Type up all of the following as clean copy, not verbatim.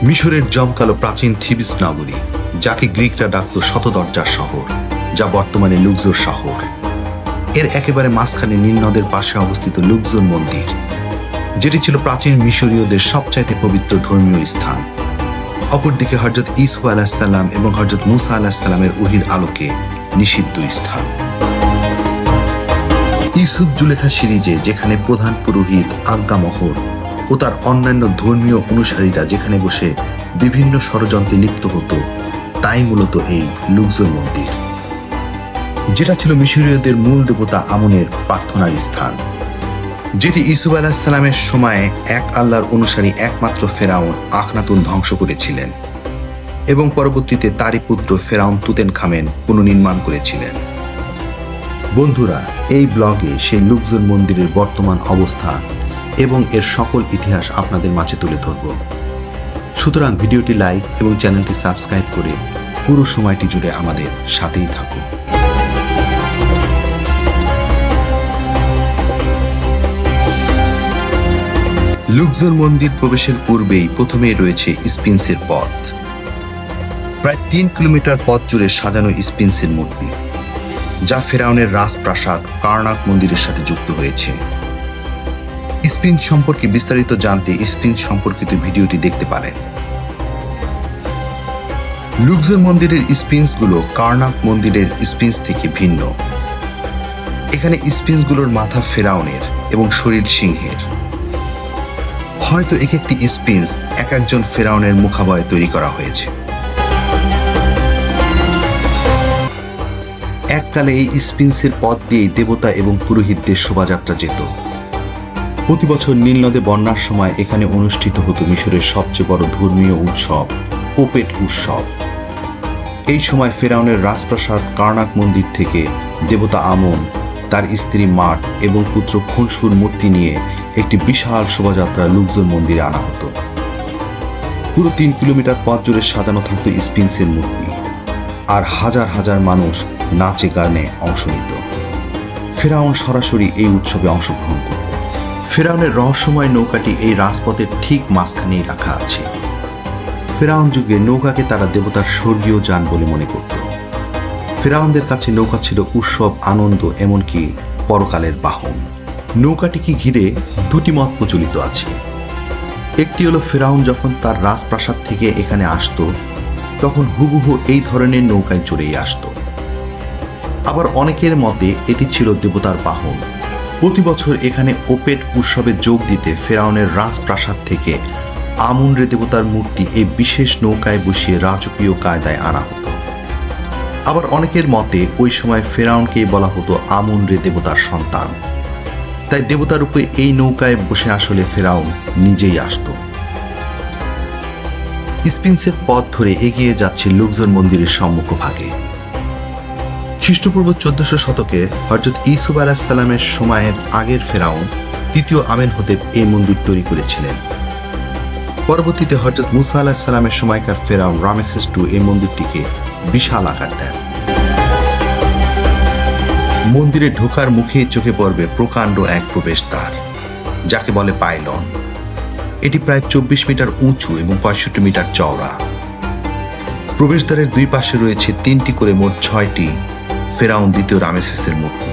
মিশরের জমকালো প্রাচীন থিবিস নগরী, যাকে গ্রিকরা ডাকত শতদরজার শহর, যা বর্তমানে লুক্সোর শহর। এর একেবারে মাঝখানে নীল নদের পাশে অবস্থিত লুক্সোর মন্দির, যেটি ছিল প্রাচীন মিশরীয়দের সবচাইতে পবিত্র ধর্মীয় স্থান। অপরদিকে হযরত ঈসা আলাইহিস সালাম এবং হযরত মুসা আলাইহিস সালামের ওহীর আলোকে নিষিদ্ধ স্থান। ইউসুফ জুলেখা সিরিজে যেখানে প্রধান পুরোহিত আজ্ঞামোহর ও তার অন্যান্য ধর্মীয় অনুসারীরা যেখানে বসে বিভিন্ন ষড়যন্ত্রে লিপ্ত হতো, তাই মূলত এই লুক্সোর মন্দির, যেটা ছিল মিশরীয়দের মূল দেবতা আমনের প্রার্থনার স্থান, যেটি ইউসুফ আলাইহিস সালামের সময়ে এক আল্লাহর অনুসারী একমাত্র ফেরাউন আখনাতুন ধ্বংস করেছিলেন এবং পরবর্তীতে তারই পুত্র ফেরাউন তুতেনখামেন পুনর্নির্মাণ করেছিলেন। বন্ধুরা, এই ব্লগে সেই লুক্সোর মন্দিরের বর্তমান অবস্থা এবং এর সকল ইতিহাস আপনাদের মাঝে তুলে ধরব। সুতরাং ভিডিওটি লাইক এবং চ্যানেলটি সাবস্ক্রাইব করে পুরো সময়টি জুড়ে আমাদের সাথেই থাকুন। লুক্সোর মন্দির প্রবেশের পূর্বেই প্রথমেই রয়েছে স্পিন্সের পথ। প্রায় 3 কিলোমিটার পথ জুড়ে সাজানো স্পিন্সের মূর্তি, যা ফেরাউনের রাজপ্রাসাদ কার্নাক মন্দিরের সাথে যুক্ত হয়েছে। স্পিন্স সম্পর্কে বিস্তারিত জানতে স্পিন্স সম্পর্কিত ভিডিওটি দেখতে পারেন। লুক্সোর মন্দিরের স্পিন্সগুলো কার্নাক মন্দিরের স্পিন্স থেকে ভিন্ন। এখানে স্পিন্সগুলোর মাথা ফেরাউনের এবং শরীর সিংহের। হয়তো এক একটি স্পিন্স এক একজন ফেরাউনের মুখাবয় তৈরি করা হয়েছে। এককালে এই স্পিন্সের পথ দিয়েই দেবতা এবং পুরোহিতদের শোভাযাত্রা যেত। প্রতি বছর নীল নদে বন্যার সময় এখানে অনুষ্ঠিত হতো মিশরের সবচেয়ে বড় ধর্মীয় উৎসব, ওপেট উৎসব। এই সময় ফেরাউনের রাজপ্রাসাদ কার্নাক মন্দির থেকে দেবতা আমন, তার স্ত্রী মাট এবং পুত্র খুনসুর মূর্তি নিয়ে একটি বিশাল শোভাযাত্রা লুক্সোর মন্দিরে আনা হতো। পুরো 3 কিলোমিটার পথ জুড়ে সাজানো থাকতো স্পিন্সের মূর্তি, আর হাজার হাজার মানুষ নাচে গানে অংশ নিত। ফেরাউন সরাসরি এই উৎসবে অংশগ্রহণ করত। ফেরাউনের রহস্যময় নৌকাটি এই রাজপথের ঠিক মাঝখানেই রাখা আছে। ফেরাউন যুগে নৌকাকে তারা দেবতার স্বর্গীয় যান বলে মনে করত। ফেরাউনদের কাছে নৌকা ছিল উৎসব, আনন্দ, এমনকি পরকালের বাহন। নৌকাটিকে ঘিরে 2টি মত প্রচলিত আছে। একটি হলো ফেরাউন যখন তার রাজপ্রাসাদ থেকে এখানে আসতো, তখন হুবহু এই ধরনের নৌকায় চড়েই আসতো। আবার অনেকের মতে এটি ছিল দেবতার বাহন। প্রতি বছর এখানে ওপেট উৎসবে যোগ দিতে ফেরাউনের রাজপ্রাসাদ থেকে আমুন রে দেবতার মূর্তি এই বিশেষ নৌকায় বসিয়ে রাজকীয় কায়দায় আনা হতো। আবার অনেকের মতে ওই সময় ফেরাউনকেই বলা হতো আমুন রে দেবতার সন্তান, তাই দেবতার রূপে এই নৌকায় বসে আসলে ফেরাউন নিজেই আসত। স্পিন্সের পথ ধরে এগিয়ে যাচ্ছে লুক্সোর মন্দিরের সম্মুখভাগে। খ্রিস্টপূর্ব 1400 শতকে হযরত ইউসুফ আলাইহিস সালামের সময়ের আগের ফেরাউন 3য় আমেনহোতেপ এই মন্দির তৈরি করেছিলেন। পরবর্তীতে হযরত মুসা আলাইহিস সালামের সময়কার ফেরাউন রামেসেস II এই মন্দিরটিকে বিশাল আকার দেন। মন্দিরে ঢোকার মুখে চোখে পড়বে প্রকাণ্ড এক প্রবেশদ্বার, যাকে বলে পাইলন। এটি প্রায় 24 মিটার উঁচু এবং 65 মিটার চওড়া। প্রবেশদ্বারের 2 পাশে রয়েছে 3টি করে মোট 6টি ফেরাউন দ্বিতীয় রামেসেসের মূর্তি।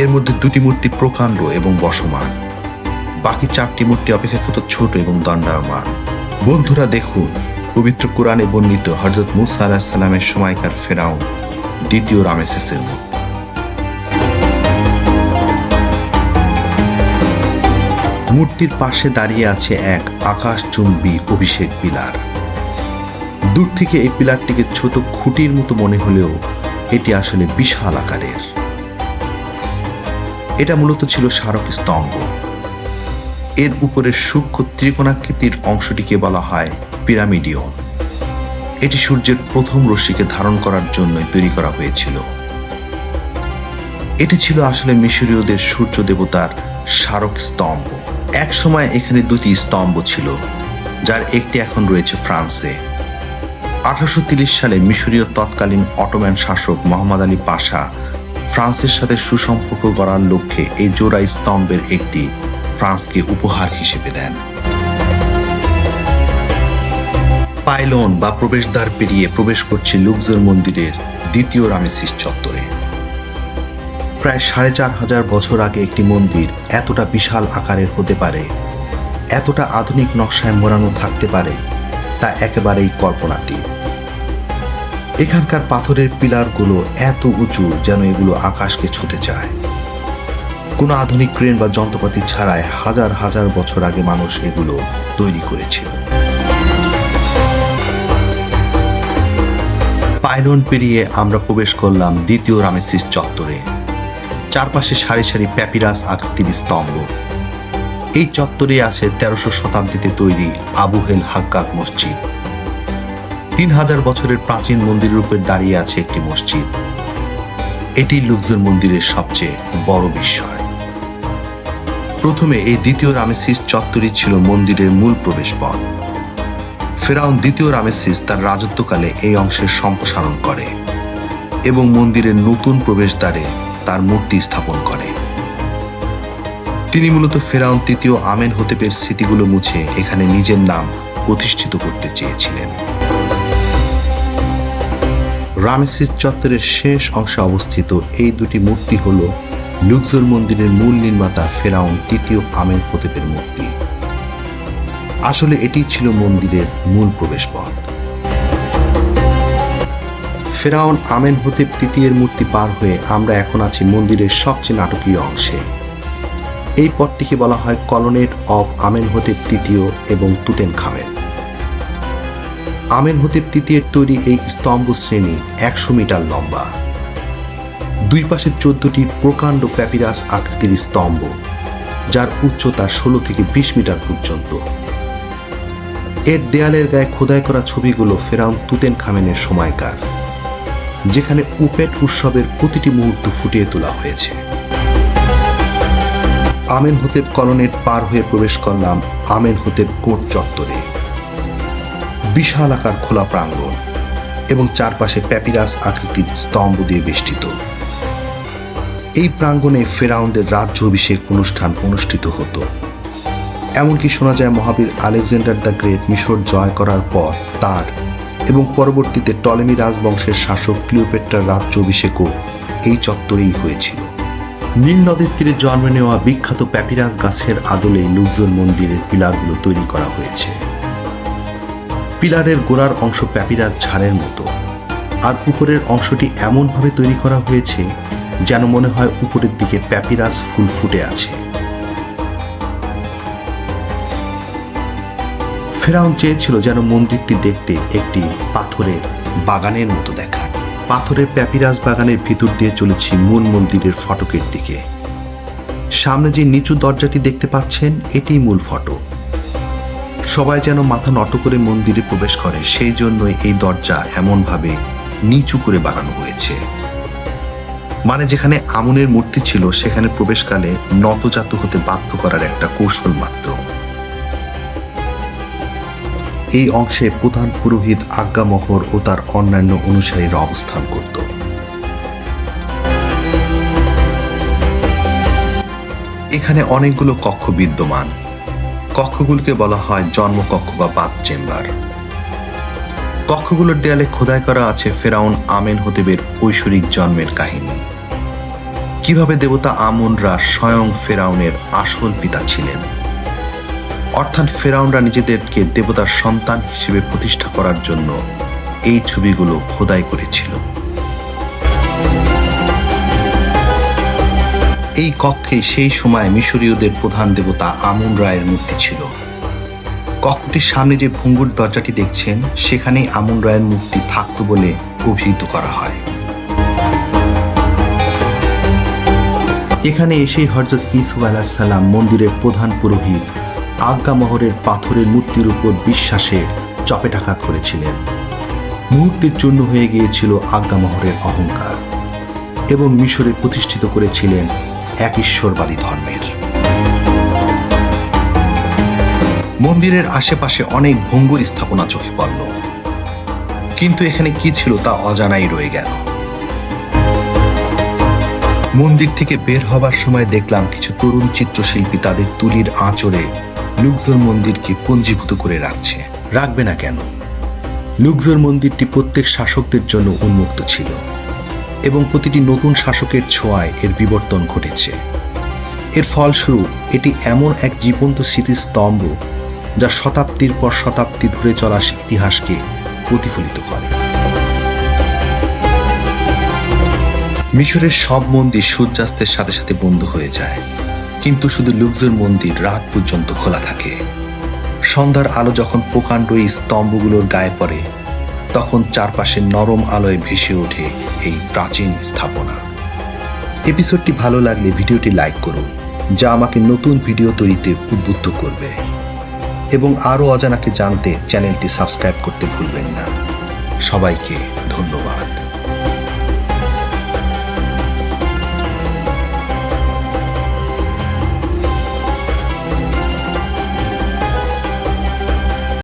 এর মধ্যে 2টি মূর্তি প্রকাণ্ড এবং বসমান, বাকি 4টি মূর্তি অপেক্ষাকৃত ছোট এবং দণ্ডায়মান। বন্ধুরা দেখুন, পবিত্র কোরআনে বর্ণিত হযরত মুসা আলাইহিস সালামের সময়কার ফেরাউন দ্বিতীয় রামেসেসের মূর্তি। মূর্তির পাশে দাঁড়িয়ে আছে এক আকাশচুম্বী অভিষেক পিলার। দূর থেকে এই পিলারটিকে ছোট খুঁটির মতো মনে হলেও এটি আসলে বিশাল আকারের। এটা মূলত ছিল স্মারক স্তম্ভ। এর উপরের সূক্ষ্ম ত্রিকোণাকৃতির অংশটিকে বলা হয় পিরামিডিয়ন। এটি সূর্যের প্রথম রশ্মিকে ধারণ করার জন্যই তৈরি করা হয়েছিল। এটি ছিল আসলে মিশরীয়দের সূর্য দেবতার স্মারক স্তম্ভ। এক সময় এখানে 2টি স্তম্ভ ছিল, যার একটি এখন রয়েছে ফ্রান্সে। 1830 সালে মিশরীয় তৎকালীন অটোম্যান শাসক মোহাম্মদ আলী পাশা ফ্রান্সের সাথে সুসম্পর্ক গড়ার লক্ষ্যে এই জোড়া স্তম্ভের একটি ফ্রান্সকে উপহার হিসেবে দেন। পাইলন বা প্রবেশদ্বার পেরিয়ে প্রবেশ করছে লুক্সর মন্দিরের দ্বিতীয় রামেসিস চত্বরে। প্রায় ৪,৫০০ বছর আগে একটি মন্দির এতটা বিশাল আকারের হতে পারে, এতটা আধুনিক নকশায় মোড়ানো থাকতে পারে, তা একেবারেই কল্পনাতীত। এখানকার পাথরের পিলারগুলো এত উঁচু যেন এগুলো আকাশকে ছুঁতে চায়। কোনো আধুনিক ক্রেন বা যন্ত্রপাতি ছাড়াই হাজার হাজার বছর আগে মানুষ এগুলো তৈরি করেছিল। পাইলন পেরিয়ে আমরা প্রবেশ করলাম দ্বিতীয় রামেসিস চত্বরে। চারপাশে সারি সারি প্যাপিরাস আকৃতির স্তম্ভ। এই চত্বরে আছে ১৩০০ শতাব্দীতে তৈরি আবু হেল হাক্কাক মসজিদ। ৩,০০০ বছরের প্রাচীন মন্দিরের উপর দাঁড়িয়ে আছে একটি মসজিদ। এটি লুক্সর মন্দিরের সবচেয়ে বড় বিস্ময়। প্রথমে এই দ্বিতীয় রামেসিস চত্বরই ছিল মন্দিরের মূল প্রবেশপথ। ফেরাউন দ্বিতীয় রামেসিস তার রাজত্বকালে এই অংশের সম্প্রসারণ করে এবং মন্দিরের নতুন প্রবেশদ্বারে তার মূর্তি স্থাপন করে। তিনি মূলত ফেরাউন তৃতীয় আমেনহোতেপের স্মৃতিগুলো মুছে এখানে নিজের নাম প্রতিষ্ঠিত করতে চেয়েছিলেন। রামেসিস চত্বরের শেষ অংশে অবস্থিত এই দুটি মূর্তি হল লুক্সর মন্দিরের মূল নির্মাতা ফেরাউন তৃতীয় আমেনহোতেপের মূর্তি। আসলে এটি ছিল মন্দিরের মূল প্রবেশপথ। ফেরাউন আমেনহোতেপ তৃতীয়ের মূর্তি পার হয়ে আমরা এখন আছি মন্দিরের সবচেয়ে নাটকীয় অংশে। এই পথটিকে বলা হয় কলোনেট অফ আমেনহোতেপ তৃতীয় এবং তুতেনখামেন। আমেনহোতেপ তৃতীয়ের তৈরি এই স্তম্ভ শ্রেণী ১০০ মিটার লম্বা। দুই পাশে ১৪টি প্রকাণ্ড প্যাপিরাস আকৃতির স্তম্ভ, যার উচ্চতা ১৬ থেকে ২০ মিটার পর্যন্ত। এর দেয়ালের গায়ে খোদাই করা ছবিগুলো ফেরাউন তুতেনখামেনের সময়কার, যেখানে উপেট উৎসবের প্রতিটি মুহূর্ত ফুটিয়ে তোলা হয়েছে। আমেনহোতেপ কলোনেট পার হয়ে প্রবেশ করলাম আমেনহোতেপ কোর্ট চত্বরে। বিশাল আকার খোলা প্রাঙ্গণ এবং চারপাশে প্যাপিরাস আকৃতির স্তম্ভ দিয়ে বেষ্টিত। এই প্রাঙ্গণে ফেরাউনদের রাজ্য অভিষেক অনুষ্ঠান অনুষ্ঠিত হতো। এমনকি শোনা যায় মহাবীর আলেকজান্ডার দ্য গ্রেট মিশর জয় করার পর তার এবং পরবর্তীতে টলেমি রাজবংশের শাসক ক্লিওপেট্রার রাজ্য অভিষেকও এই চত্বরেই হয়েছিল। নীল নদের তীরে জন্ম নেওয়া বিখ্যাত প্যাপিরাস গাছের আদলে লুক্সর মন্দিরের পিলারগুলো তৈরি করা হয়েছে। পিলারের গোড়ার অংশ প্যাপিরাস ঝাড়ের মতো, আর উপরের অংশটি এমনভাবে তৈরি করা হয়েছে যেন মনে হয় উপরের দিকে প্যাপিরাস ফুল ফুটে আছে। ফেরাউন চেয়েছিল যেন মন্দিরটি দেখতে একটি পাথরের বাগানের মতো দেখায়। পাথরের প্যাপিরাস বাগানের ভিতর দিয়ে চলেছি মূল মন্দিরের ফটকের দিকে। সামনে যে নিচু দরজাটি দেখতে পাচ্ছেন, এটি মূল ফটক। সবাই যেন মাথা নত করে মন্দিরে প্রবেশ করে, সেই জন্যই এই দরজা এমনভাবে নিচু করে বানানো হয়েছে। মানে যেখানে আমুনের মূর্তি ছিল সেখানে প্রবেশকালে নতজাতু হতে বাধ্য করার একটা কৌশল মাত্র। এই অংশে প্রধান পুরোহিত আজ্ঞামোহর ও তার অন্যান্য অনুসারীরা অবস্থান করত। এখানে অনেকগুলো কক্ষ বিদ্যমান। কক্ষগুলোকে বলা হয় জন্মকক্ষ বা বাথ চেম্বার। কক্ষগুলোর দেয়ালে খোদাই করা আছে ফেরাউন আমেনহোতেপের ঐশ্বরিক জন্মের কাহিনী, কিভাবে দেবতা আমুনরা স্বয়ং ফেরাউনের আসল পিতা ছিলেন, অর্থাৎ ফেরাউনরা নিজেদেরকে দেবতার সন্তান হিসেবে প্রতিষ্ঠা করার জন্য এই ছবিগুলো খোদাই করেছিল। এই কক্ষে সেই সময় মিশরীয়দের প্রধান দেবতা আমুন রায়ের মূর্তি ছিল। কক্ষটির সামনে যে ভঙ্গুর দরজাটি দেখছেন, সেখানেই আমুন রায়ের মূর্তি থাকত বলে অভিহিত করা হয়। এখানে এসেই হযরত ইউসুফ আলাইহিস সালাম মন্দিরের প্রধান পুরোহিত আজ্ঞামোহরের পাথরের মূর্তির উপর বিশ্বাসে চপেটাঘাত করেছিলেন। মুহূর্তের জন্য হয়ে গিয়েছিল আজ্ঞামোহরের অহংকার এবং মিশরে প্রতিষ্ঠিত করেছিলেন এক ঈশ্বরবাদী ধর্মের। মন্দিরের আশেপাশে অনেক ভঙ্গুর স্থাপনা চোখে পড়ল, কিন্তু এখানে কি ছিল তা অজানাই রয়ে গেল। মন্দির থেকে বের হবার সময় দেখলাম কিছু তরুণ চিত্রশিল্পী তাদের তুলির আঁচড়ে লুক্সর মন্দিরকে পঞ্জীভূত করে রাখছে। রাখবে না কেন? লুক্সোর মন্দিরটি প্রত্যেক শাসকদের জন্য উন্মুক্ত ছিল এবং প্রতিটি নতুন শাসকের ছোঁয়ায় এর বিবর্তন ঘটেছে। এর ফলস্বরূপ এটি এমন এক জীবন্ত স্মৃতিস্তম্ভ যা শতাব্দীর পর শতাব্দী ধরে চলা ইতিহাসকে প্রতিফলিত করে। মিশরের সব মন্দির সূর্যাস্তের সাথে সাথে বন্ধ হয়ে যায়, কিন্তু শুধু লুক্সোর মন্দির রাত পর্যন্ত খোলা থাকে। সন্ধ্যার আলো যখন প্রকাণ্ড এই স্তম্ভগুলোর গায়ে পড়ে, তখন চারপাশে নরম আলোয় ভেসে ওঠে এই প্রাচীন স্থাপনা। এপিসোডটি ভালো লাগলে ভিডিওটি লাইক করুন, যা আমাকে নতুন ভিডিও তৈরিতে উদ্বুদ্ধ করবে, এবং আরও অজানাকে জানতে চ্যানেলটি সাবস্ক্রাইব করতে ভুলবেন না। সবাইকে ধন্যবাদ।